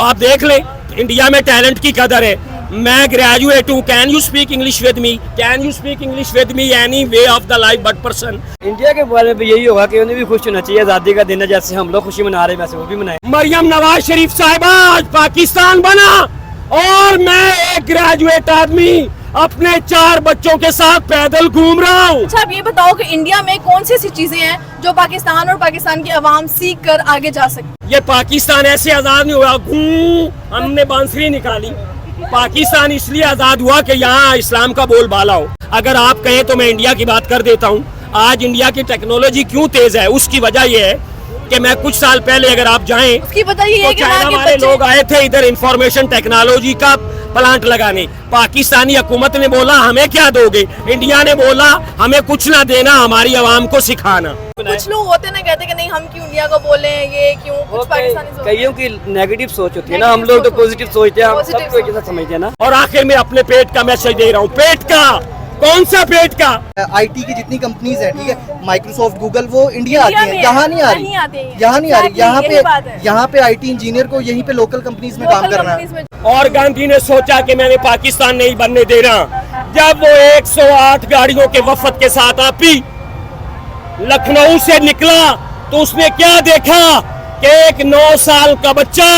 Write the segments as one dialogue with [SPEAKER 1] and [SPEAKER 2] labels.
[SPEAKER 1] आप देख लें, इंडिया में टैलेंट की कदर है। मैं ग्रेजुएट हूँ, can you speak English with me, can you speak English with me any way of the life but person.
[SPEAKER 2] India के बारे में यही होगा कि उन्हें भी खुश होना चाहिए, आज़ादी का दिन है, जैसे हम लोग खुशी मना रहे हैं वैसे वो भी मनाएं।
[SPEAKER 1] मरियम नवाज शरीफ साहिबा आज पाकिस्तान बना और मैं एक ग्रेजुएट आदमी अपने 4 बच्चों के साथ पैदल घूम रहा हूँ।
[SPEAKER 3] अच्छा आप ये बताओ कि इंडिया में कौन सी ऐसी चीजें हैं जो पाकिस्तान और पाकिस्तान की आवाम सीख कर आगे जा सकती?
[SPEAKER 1] ये पाकिस्तान ऐसे आजाद नहीं हुआ हमने बांसुरी निकाली। पाकिस्तान इसलिए आजाद हुआ कि यहाँ इस्लाम का बोलबाला हो। अगर आप कहें तो मैं इंडिया की बात कर देता हूँ। आज इंडिया की टेक्नोलॉजी क्यों तेज है, उसकी वजह यह है कि मैं कुछ साल पहले अगर आप जाएं
[SPEAKER 3] उसकी वजह ये है
[SPEAKER 1] तो
[SPEAKER 3] कि
[SPEAKER 1] चाइना वाले लोग आए थे इधर इंफॉर्मेशन टेक्नोलॉजी का प्लांट लगाने। पाकिस्तानी हुकूमत ने बोला हमें क्या दोगे, इंडिया ने बोला हमें कुछ ना देना, हमारी आवाम को सिखाना।
[SPEAKER 3] कुछ लोग होते ना कहते कि नहीं हम क्यों इंडिया को बोले, ये क्यों कुछ पाकिस्तानी
[SPEAKER 2] कईयों की नेगेटिव सोच होती है ना, हम लोग तो पॉजिटिव सोचते हैं, हम सबको एक जैसा समझते हैं ना।
[SPEAKER 1] और आखिर में अपने पेट का मैसेज दे रहा हूँ। पेट का कौन सा पेट का?
[SPEAKER 4] आईटी की जितनी कंपनीज है, ठीक है, माइक्रोसॉफ्ट, गूगल, वो इंडिया आती है,
[SPEAKER 3] में
[SPEAKER 4] यहाँ नहीं आ रही, यहाँ नहीं आ रही। यहाँ पे आईटी इंजीनियर को यहीं पे लोकल कंपनीज में काम करना है।
[SPEAKER 1] और गांधी ने सोचा कि मैंने पाकिस्तान नहीं बनने देना। जब वो 108 गाड़ियों के वफद के साथ आपी लखनऊ से निकला तो उसने क्या देखा कि एक 9 साल का बच्चा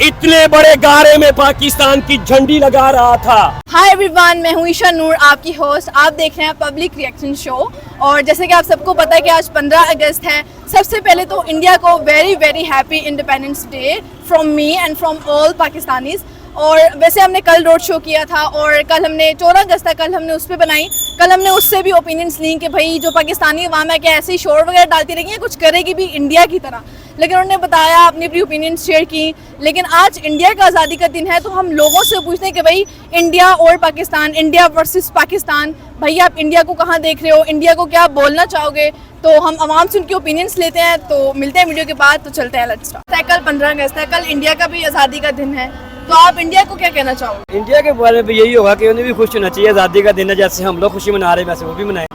[SPEAKER 1] इतने बड़े गारे में पाकिस्तान की झंडी लगा रहा था।
[SPEAKER 3] हाय एवरीवन, मैं हूँ ईशा नूर, आपकी होस्ट। आप देख रहे हैं पब्लिक रिएक्शन शो। और जैसे कि आप सबको पता है कि आज 15 अगस्त है। सबसे पहले तो इंडिया को very very happy independence day from me and from all Pakistanis. और वैसे हमने कल रोड शो किया था और कल हमने 14 अगस्त था, कल हमने उस पर बनाई। कल हमने उससे भी ओपिनियंस ली कि भाई जो पाकिस्तानी अवाम है क्या ऐसे ही शोर वगैरह डालती रहेगी या कुछ करेगी भी इंडिया की तरह। लेकिन उन्होंने बताया, अपनी अपनी ओपिनियंस शेयर की। लेकिन आज इंडिया का आज़ादी का दिन है तो हम लोगों से पूछते हैं कि भाई इंडिया और पाकिस्तान, इंडिया वर्सेस पाकिस्तान, भाई आप इंडिया को कहाँ देख रहे हो, इंडिया को क्या बोलना चाहोगे? तो हम आवाम से उनकी ओपिनियंस लेते हैं। तो मिलते हैं वीडियो के बाद, तो चलते हैं लेट्स स्टार्ट। कल 15 अगस्त है, कल इंडिया का भी आज़ादी का दिन है, तो आप इंडिया को क्या कहना चाहोगे?
[SPEAKER 2] इंडिया के बारे में यही होगा कि उन्हें भी खुश होना चाहिए, आज़ादी का दिन है, जैसे हम लोग खुशी मना रहे हैं वैसे वो भी मनाएं।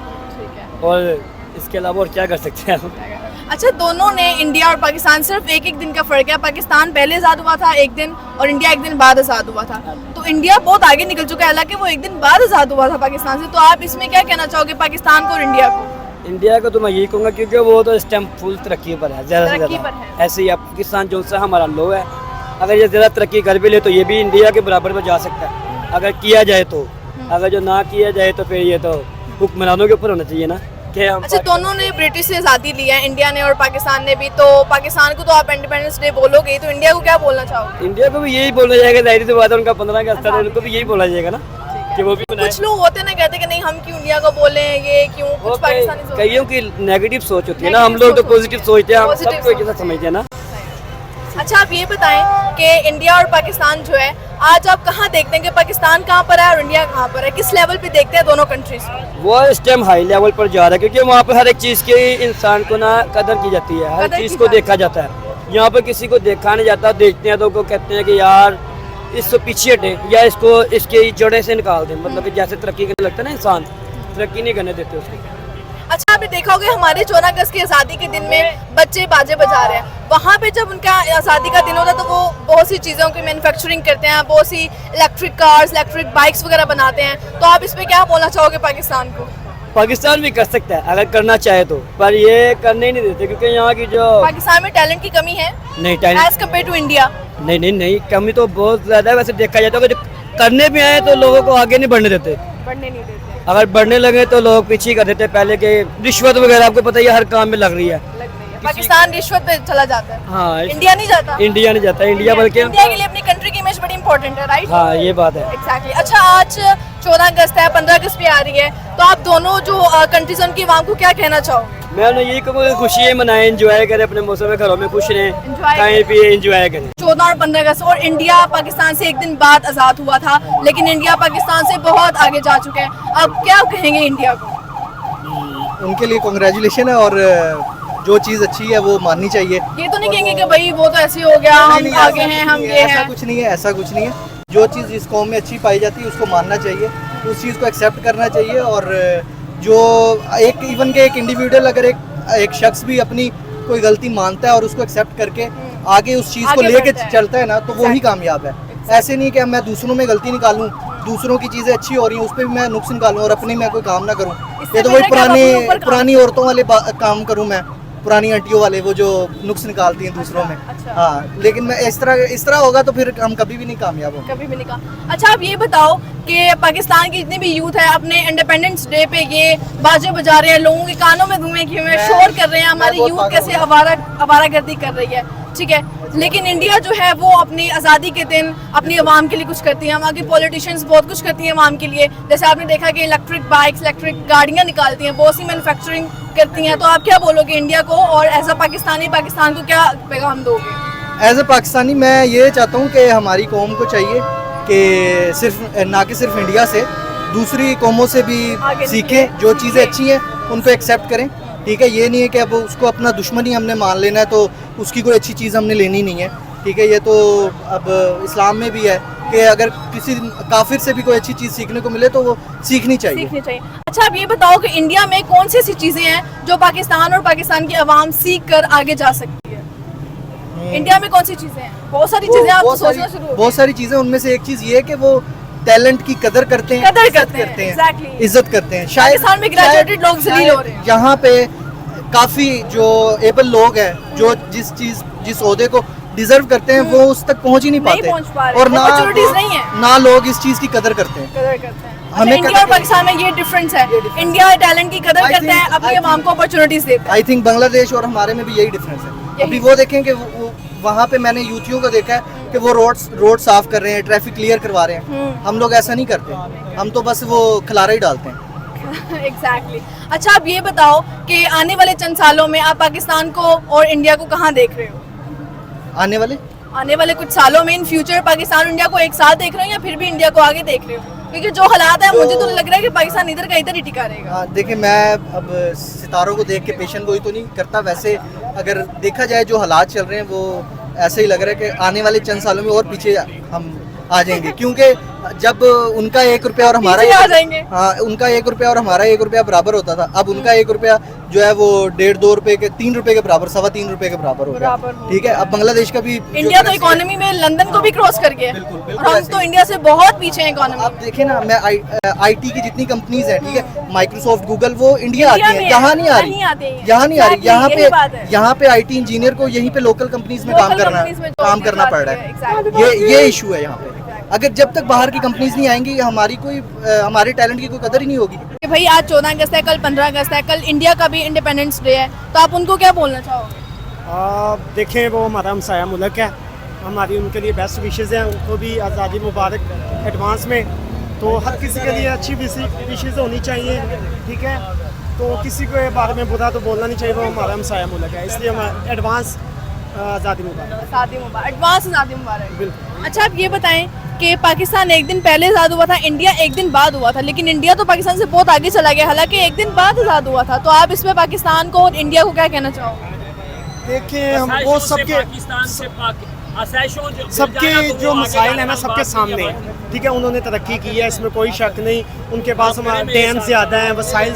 [SPEAKER 2] और इसके अलावा और क्या कर सकते हैं हम?
[SPEAKER 3] अच्छा, दोनों ने, इंडिया और पाकिस्तान, सिर्फ एक एक दिन का फर्क है। पाकिस्तान पहले आज़ाद हुआ था एक दिन और इंडिया एक दिन बाद आज़ाद हुआ था। तो इंडिया बहुत आगे निकल चुका है, हालांकि वो एक दिन बाद आज़ाद हुआ था पाकिस्तान से। तो आप इसमें क्या कहना चाहोगे पाकिस्तान को और इंडिया को?
[SPEAKER 2] इंडिया को तो मैं यही कहूँगा क्योंकि वो तो इस टाइम फुल तरक्की पर है, ज़्यादा से
[SPEAKER 3] तरक्की पर
[SPEAKER 2] ज़्यादा।
[SPEAKER 3] है।
[SPEAKER 2] ऐसे ही पाकिस्तान जो सा हमारा लो है, अगर ये ज़्यादा तरक्की कर भी ले तो ये भी इंडिया के बराबर में जा सकता है अगर किया जाए तो। अगर जो ना किया जाए तो फिर ये तो हुक्मरानों के ऊपर होना चाहिए ना कि हम।
[SPEAKER 3] अच्छा, दोनों ने ब्रिटिश से आज़ादी ली है, इंडिया ने और पाकिस्तान ने भी। तो पाकिस्तान को तो आप इंडिपेंडेंस डे बोलोगे, तो इंडिया को क्या बोलना चाहोगे?
[SPEAKER 2] इंडिया को भी यही बोलना जाएगा, जाहिर सी बात है, उनका 15 अगस्त है, उनको भी यही बोला जाएगा ना कि वो भी बनाए।
[SPEAKER 3] कुछ लोग होते ना कहते कि नहीं हम क्यों इंडिया को बोले, ये क्यों कुछ पाकिस्तानी।
[SPEAKER 2] कईयों की नेगेटिव सोच होती है ना, हम लोग तो पॉजिटिव सोचते हैं, हम सबको एक जैसा समझते हैं ना।
[SPEAKER 3] अच्छा आप ये बताएं कि इंडिया और पाकिस्तान जो है, आज आप कहाँ देखते हैं कि पाकिस्तान कहाँ पर है और इंडिया कहाँ पर है? किस लेवल पे देखते हैं दोनों कंट्रीज को?
[SPEAKER 2] वो इस टाइम हाई लेवल पर जा रहा है क्योंकि वहाँ पर हर एक चीज़ की इंसान को ना कदर की जाती है, हर चीज़ को देखा जाता है। यहाँ पर किसी को देखा नहीं जाता, देखते हैं तो वो कहते हैं कि यार इसको पीछे हटे या इसको इसके जड़े से निकाल दें। मतलब कि जैसे तरक्की करने लगता है ना इंसान, तरक्की नहीं करने देते उसको।
[SPEAKER 3] अच्छा आपने देखा होगा हमारे 14 अगस्त की आज़ादी के दिन में बच्चे बाजे बजा रहे हैं। वहाँ पे जब उनका आज़ादी का दिन होता है तो वो बहुत सी चीज़ों की मैन्युफैक्चरिंग करते हैं, बहुत सी इलेक्ट्रिक कार्स, इलेक्ट्रिक बाइक्स वगैरह बनाते हैं। तो आप इस पे क्या बोलना चाहोगे पाकिस्तान को?
[SPEAKER 2] पाकिस्तान भी कर सकता है अगर करना चाहे तो, पर ये करने ही नहीं देते क्योंकि यहाँ की जो
[SPEAKER 3] पाकिस्तान में टैलेंट की कमी है
[SPEAKER 2] नहीं talent
[SPEAKER 3] as compare to India.
[SPEAKER 2] नहीं कमी तो बहुत ज़्यादा है। वैसे देखा जाए तो अगर करने भी आए तो लोगों को आगे नहीं बढ़ने देते,
[SPEAKER 3] बढ़ने नहीं देते।
[SPEAKER 2] अगर बढ़ने लगे तो लोग पीछे कर देते। पहले के रिश्वत वगैरह आपको पता ही है, हर काम में लग रही है।
[SPEAKER 3] पाकिस्तान रिश्वत पे चला जाता है।
[SPEAKER 2] हाँ,
[SPEAKER 3] इंडिया नहीं जाता।
[SPEAKER 2] इंडिया नहीं जाता, इंडिया बल्कि
[SPEAKER 3] इंडिया के लिए अपनी कंट्री की इमेज बड़ी इंपॉर्टेंट है, राइट?
[SPEAKER 2] हाँ ये बात है।
[SPEAKER 3] एग्जैक्टली। अच्छा आज 14 अगस्त है, 15 अगस्त भी आ रही है, तो आप दोनों जो कंट्रीज उनकी आवाम को क्या कहना चाहोगे?
[SPEAKER 2] मैं उन्हें यही कहूँगा खुशी मनाएं, एंजॉय करें, अपने मौसम में घरों में खुश रहें,
[SPEAKER 3] Enjoy
[SPEAKER 2] खाएं पिए, एंजॉय करें।
[SPEAKER 3] 14 और 15 अगस्त, और इंडिया पाकिस्तान से एक दिन बाद आज़ाद हुआ था, लेकिन इंडिया पाकिस्तान से बहुत आगे जा चुका है। अब क्या कहेंगे इंडिया को?
[SPEAKER 4] उनके लिए कांग्रेचुलेशन है और जो चीज़ अच्छी है वो माननी चाहिए।
[SPEAKER 3] ये तो नहीं कहेंगे कि भाई वो तो ऐसे हो गया, हम आगे हैं, हम ये
[SPEAKER 4] ऐसा
[SPEAKER 3] हैं।
[SPEAKER 4] कुछ नहीं है, ऐसा कुछ नहीं है। जो चीज़ जिस कौम में अच्छी पाई जाती है उसको मानना चाहिए, उस चीज़ को एक्सेप्ट करना चाहिए। और जो एक इवन के एक इंडिविजुअल अगर एक शख्स भी अपनी कोई गलती मानता है और उसको एक्सेप्ट करके आगे उस चीज़ को
[SPEAKER 3] आगे
[SPEAKER 4] लेके
[SPEAKER 3] बढ़ता है।
[SPEAKER 4] चलता है ना, तो वो ही कामयाब है। ऐसे नहीं कि मैं दूसरों में गलती निकालूं, दूसरों की चीज़ें अच्छी हो रही हैं उस पर भी मैं नुक्स निकालूं और अपनी मैं कोई काम ना करूं।
[SPEAKER 3] इससे
[SPEAKER 4] ये तो वही
[SPEAKER 3] बेहतर है कि आप अपने ऊपर काम
[SPEAKER 4] पुरानी औरतों वाले काम करूं मैं, पुरानी आंटियों वाले, वो जो नुक्स निकालती हैं दूसरों में।
[SPEAKER 3] अच्छा।
[SPEAKER 4] हाँ, लेकिन मैं इस तरह होगा तो फिर हम कभी भी नहीं कामयाब होंगे।
[SPEAKER 3] कभी भी नहीं कहा। अच्छा आप ये बताओ कि पाकिस्तान की जितनी भी यूथ है अपने इंडिपेंडेंस डे पे ये बाजे बजा रहे हैं, लोगों के कानों में धुएं किए हुए हैं, शोर कर रहे हैं, हमारी
[SPEAKER 4] बहुत
[SPEAKER 3] यूथ
[SPEAKER 4] पागल
[SPEAKER 3] कैसे
[SPEAKER 4] हूँ।
[SPEAKER 3] आवारागर्दी कर रही है, ठीक है। लेकिन इंडिया जो है वो अपनी आज़ादी के दिन अपनी आवाम के लिए कुछ करती है, वहाँ की पॉलिटिशियंस बहुत कुछ करती हैं आवाम के लिए। जैसे आपने देखा कि इलेक्ट्रिक बाइक्स, इलेक्ट्रिक गाड़ियाँ निकालती हैं, बहुत सी मैन्युफैक्चरिंग करती हैं। तो आप क्या बोलोगे इंडिया को, और एज अ पाकिस्तानी पाकिस्तान को क्या पैगाम दोगे?
[SPEAKER 4] एज ए पाकिस्तानी मैं ये चाहता हूँ कि हमारी कौम को चाहिए कि सिर्फ इंडिया से दूसरी कौमों से भी
[SPEAKER 3] आगे
[SPEAKER 4] सीखें, जो चीज़ें अच्छी हैं उनको एक्सेप्ट करें, ठीक है। ये नहीं है कि अब उसको अपना दुश्मन ही हमने मान लेना है तो उसकी कोई अच्छी चीज़ हमने लेनी नहीं है, ठीक है। ये तो अब इस्लाम में भी है कि अगर किसी काफिर से भी कोई अच्छी चीज़ सीखने को मिले तो वो सीखनी चाहिए।
[SPEAKER 3] अच्छा आप ये बताओ कि इंडिया में कौन सी ऐसी चीज़ें हैं जो पाकिस्तान और पाकिस्तान की आवाम सीख कर आगे जा सकती है? इंडिया में कौन सी चीज़ें हैं? बहुत सारी चीज़ें आप सोचना शुरू हो
[SPEAKER 4] बहुत सारी चीज़ें, उनमें से एक चीज़ ये है कि वो टैलेंट की कदर करते हैं,
[SPEAKER 3] कदर
[SPEAKER 4] इज्जत
[SPEAKER 3] करते हैं, exactly।
[SPEAKER 4] इज्जत करते हैं।
[SPEAKER 3] पाकिस्तान में graduated लोग जलील हो रहे हैं।
[SPEAKER 4] यहाँ पे काफ़ी जो एबल लोग हैं, जो जिस ओहदे को डिजर्व करते हैं, वो उस तक पहुँच ही नहीं
[SPEAKER 3] नहीं पहुंच पा
[SPEAKER 4] पाते,
[SPEAKER 3] रहे,
[SPEAKER 4] और ना
[SPEAKER 3] opportunities नहीं है।
[SPEAKER 4] ना लोग इस चीज़ की कदर करते हैं।
[SPEAKER 3] कदर करते हैं।
[SPEAKER 4] हमें
[SPEAKER 3] अच्छा, इंडिया और पाकिस्तान में ये डिफरेंस है, इंडिया टैलेंट की कदर
[SPEAKER 4] I
[SPEAKER 3] करता है,
[SPEAKER 4] think-
[SPEAKER 3] अपनी
[SPEAKER 4] I
[SPEAKER 3] आवाम को अपॉर्चुनिटीज देता है।
[SPEAKER 4] आई थिंक बांग्लादेश और हमारे में भी यही डिफरेंस है। अभी वो देखें कि वहाँ पे मैंने यूथियों को देखा है कि वो रोड साफ कर रहे हैं, ट्रैफिक क्लियर करवा रहे हैं। हम लोग ऐसा नहीं करते, हम तो बस वो खलारा ही डालते हैं।
[SPEAKER 3] एग्जैक्टली। अच्छा आप ये बताओ कि आने वाले चंद सालों में आप पाकिस्तान को और इंडिया को कहाँ देख रहे हो? आने वाले कुछ सालों में इन फ्यूचर पाकिस्तान और इंडिया को एक साथ देख रहे हो या फिर भी इंडिया को आगे देख रहे हो? क्योंकि जो हालात है मुझे तो लग रहा है कि पाकिस्तान इधर का इधर ही टिका रहेगा।
[SPEAKER 4] देखिए, मैं अब सितारों को देख के पेशन गोई तो नहीं करता, वैसे अगर देखा जाए जो हालात चल रहे हैं वो ऐसे ही लग रहा है कि आने वाले चंद सालों में और पीछे हम आ जाएंगे, क्योंकि जब उनका 1 रुपया और हमारा
[SPEAKER 3] पीछे आ जाएंगे।
[SPEAKER 4] हाँ, उनका 1 रुपया और हमारा 1 रुपया बराबर होता था, अब उनका 1 रुपया जो है वो 1.5-2 रुपए के 3 रुपए के बराबर, 3.25 रुपए के बराबर हो गया, ठीक है। अब बांग्लादेश का भी
[SPEAKER 3] इंडिया तो इकोनॉमी में लंदन को भी क्रॉस कर गया है और हम तो इंडिया से बहुत पीछे हैं इकोनॉमी।
[SPEAKER 4] आप देखें ना, मैं आईटी की जितनी कंपनीज हैं, ठीक है, माइक्रोसॉफ्ट, गूगल, वो इंडिया आती हैं, यहाँ नहीं आ रही, यहाँ नहीं आ रही। यहाँ पे आईटी इंजीनियर को यहीं पे लोकल कंपनीज में काम करना पड़ रहा है। ये इशू है यहाँ पे। अगर जब तक बाहर की कंपनीज नहीं आएंगी, हमारे टैलेंट की कोई कदर ही नहीं होगी।
[SPEAKER 3] भाई आज 14 अगस्त है, कल 15 अगस्त है, कल इंडिया का भी इंडिपेंडेंस डे है, तो आप उनको क्या बोलना चाहोगे?
[SPEAKER 5] देखें, वो हमारा हमसाया मुल्क है, हमारी उनके लिए बेस्ट विशेज़ हैं, उनको भी आज़ादी मुबारक एडवांस में। तो हर किसी के लिए अच्छी विशेज़ होनी चाहिए, ठीक है। तो किसी के बारे में बुरा तो बोलना नहीं चाहिए, वो हमारा हमसाया मुल्क है, इसलिए हम एडवांस आज़ादी मुबारक,
[SPEAKER 3] एडवांस आज़ादी मुबारक। बिल्कुल। अच्छा आप ये बताएं कि पाकिस्तान एक दिन पहले आज़ाद हुआ था, इंडिया एक दिन बाद हुआ था, लेकिन इंडिया तो पाकिस्तान से बहुत आगे चला गया, हालांकि एक दिन बाद आज़ाद हुआ था। तो आप इसमें पाकिस्तान को और इंडिया को क्या कहना चाहोगे?
[SPEAKER 5] देखें, हम वो सबके जो मसाइल हैं ना, सबके सामने है, ठीक है। उन्होंने तरक्की की है, इसमें कोई शक नहीं। उनके पास डैम ज़्यादा हैं, वसाइल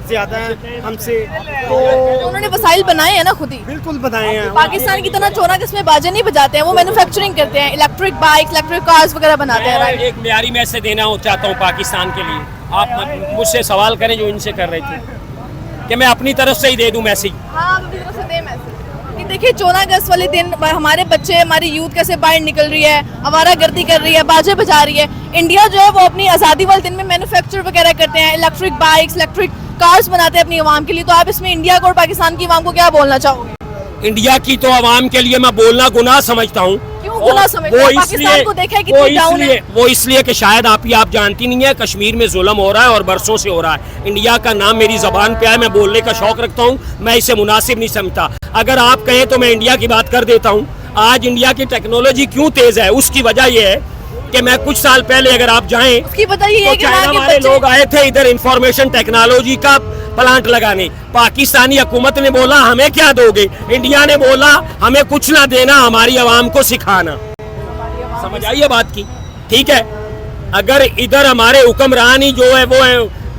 [SPEAKER 5] ज़्यादा हैं हमसे, तो
[SPEAKER 3] उन्होंने वसाइल बनाए हैं ना खुद ही।
[SPEAKER 5] बिल्कुल बनाए हैं।
[SPEAKER 3] पाकिस्तान की तरह 14 अगस्त में बाजे नहीं बजाते हैं, वो मैन्युफैक्चरिंग करते हैं, इलेक्ट्रिक बाइक्स, इलेक्ट्रिक कार्स वगैरह बनाते हैं।
[SPEAKER 1] मैं एक म्यारी मैसेज देना चाहता हूँ पाकिस्तान के लिए। आप मुझसे सवाल करें जो इनसे कर रहे थे, कि मैं अपनी तरफ से ही दे दूँ मैसेज।
[SPEAKER 3] हाँ, अपनी तरफ से दे मैसेज कि देखिए 14 अगस्त वाले दिन हमारे बच्चे, हमारी यूथ कैसे बाहर निकल रही है, आवारागर्दी कर रही है, बाजे बजा रही है। इंडिया जो है वो अपनी आज़ादी वाले दिन में मैन्युफैक्चर वगैरह करते हैं, इलेक्ट्रिक बाइक्स, इलेक्ट्रिक कार्स बनाते हैं अपनी आवाम के लिए। तो आप इसमें इंडिया को और पाकिस्तान की आवाम को क्या बोलना चाहोगे?
[SPEAKER 1] इंडिया की तो आवाम के लिए मैं बोलना गुनाह समझता हूँ।
[SPEAKER 3] क्यों गुनाह समझते हैं? पाकिस्तान को देखा है कितनी डाउन है।
[SPEAKER 1] वो इसलिए कि शायद आप जानती नहीं है, कश्मीर में जुल्म हो रहा है और बरसों से हो रहा है। इंडिया का नाम मेरी ज़बान पे है, मैं बोलने का शौक रखता हूँ, मैं इसे मुनासिब नहीं समझता। अगर आप कहें तो मैं इंडिया की बात कर देता हूँ। आज इंडिया की टेक्नोलॉजी क्यों तेज़ है, उसकी वजह यह है कि मैं कुछ साल पहले अगर आप जाएं,
[SPEAKER 3] उसकी वजह ये है कि
[SPEAKER 1] चाइना वाले लोग आए थे इधर इंफॉर्मेशन टेक्नोलॉजी का प्लांट लगाने। पाकिस्तानी हुकूमत ने बोला हमें क्या दोगे, इंडिया ने बोला हमें कुछ ना देना, हमारी आवाम को सिखाना। समझ आइए बात की, ठीक है। अगर इधर हमारे हुक्मरान ही जो है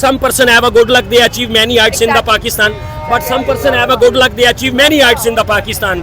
[SPEAKER 1] Some person have a good luck, they achieve many heights in the Pakistan. But some person have a good luck, they achieve many heights in the Pakistan.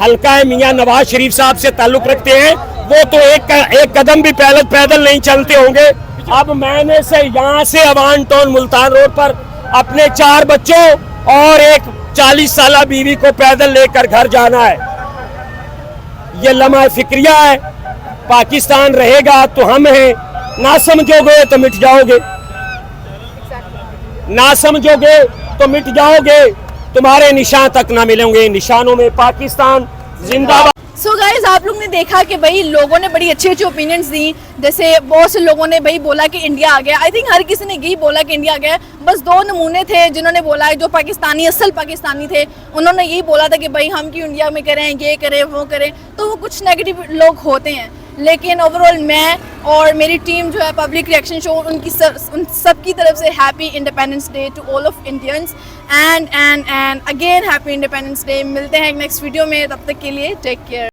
[SPEAKER 1] हल्का है मियां नवाज शरीफ साहब से ताल्लुक रखते हैं, वो तो एक कदम भी पैदल नहीं चलते होंगे। अब मैंने से यहाँ से अवान टाउन मुल्तान रोड पर अपने 4 बच्चों और एक 40 साल बीवी को पैदल लेकर घर जाना है। ये लम्हा फिक्रिया है। पाकिस्तान रहेगा तो हम हैं, ना समझोगे तो मिट जाओगे, ना समझोगे तो मिट जाओगे, तुम्हारे निशान तक ना मिलेंगे। निशानों में पाकिस्तान जिंदाबाद।
[SPEAKER 3] सो गाइज, आप लोग ने देखा कि भाई लोगों ने बड़ी अच्छी अच्छी ओपिनियंस दी। जैसे बहुत से लोगों ने भाई बोला कि इंडिया आ गया। आई थिंक हर किसी ने यही बोला कि इंडिया आ गया। बस 2 नमूने थे जिन्होंने बोला, जो पाकिस्तानी असल पाकिस्तानी थे, उन्होंने यही बोला था कि भाई हम क्यों इंडिया में करें, ये करें वो करें। तो वो कुछ नेगेटिव लोग होते हैं, लेकिन ओवरऑल मैं और मेरी टीम जो है पब्लिक रिएक्शन शो, उन सब की तरफ से happy independence day to all of Indians and again happy independence day. मिलते हैं एक नेक्स्ट वीडियो में, तब तक के लिए टेक केयर।